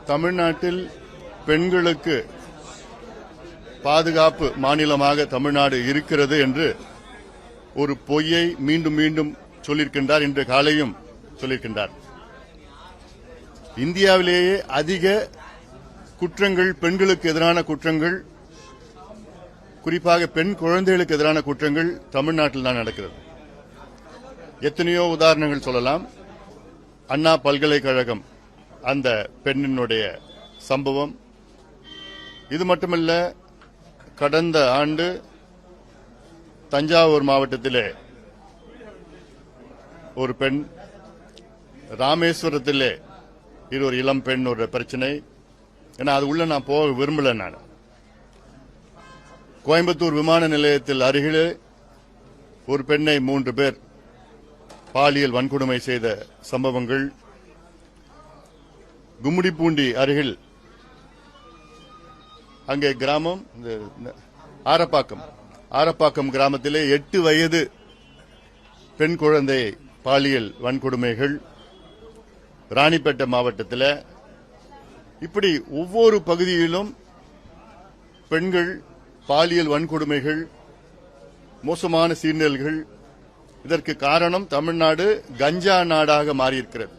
தமிழ்நாட்டில் பெண்களுக்கு பாதுகாப்பு மாநிலமாக தமிழ்நாடு இருக்கிறது என்று ஒரு பொய்யை மீண்டும் மீண்டும் சொல்லியிருக்கின்றார். இன்று காலையும் சொல்லியிருக்கின்றார். இந்தியாவிலேயே அதிக குற்றங்கள், பெண்களுக்கு எதிரான குற்றங்கள், குறிப்பாக பெண் குழந்தைகளுக்கு எதிரான குற்றங்கள் தமிழ்நாட்டில் தான் நடக்கிறது. எத்தனையோ உதாரணங்கள் சொல்லலாம். அண்ணா பல்கலைக்கழகம், அந்த பெண்ணினுடைய சம்பவம். இது மட்டுமல்ல, கடந்த ஆண்டு தஞ்சாவூர் மாவட்டத்திலே ஒரு பெண், ராமேஸ்வரத்திலே ஒரு இளம் பெண் ஒரு பிரச்சனை. ஏன்னா அது உள்ள நான் போக விரும்பல. நான் கோயம்புத்தூர் விமான நிலையத்தில் அருகிலே ஒரு பெண்ணை 3 பேர் பாலியல் வன்கொடுமை செய்த சம்பவங்கள். கும்மிடிப்பூண்டி அருகில் அங்கே கிராமம் ஆரப்பாக்கம் கிராமத்திலே 8 வயது பெண் குழந்தை பாலியல் வன்கொடுமைகள். ராணிப்பேட்டை மாவட்டத்தில் இப்படி ஒவ்வொரு பகுதியிலும் பெண்கள் பாலியல் வன்கொடுமைகள், மோசமான சீர்நிலைகள். இதற்கு காரணம் தமிழ்நாடு கஞ்சா நாடாக மாறியிருக்கிறது.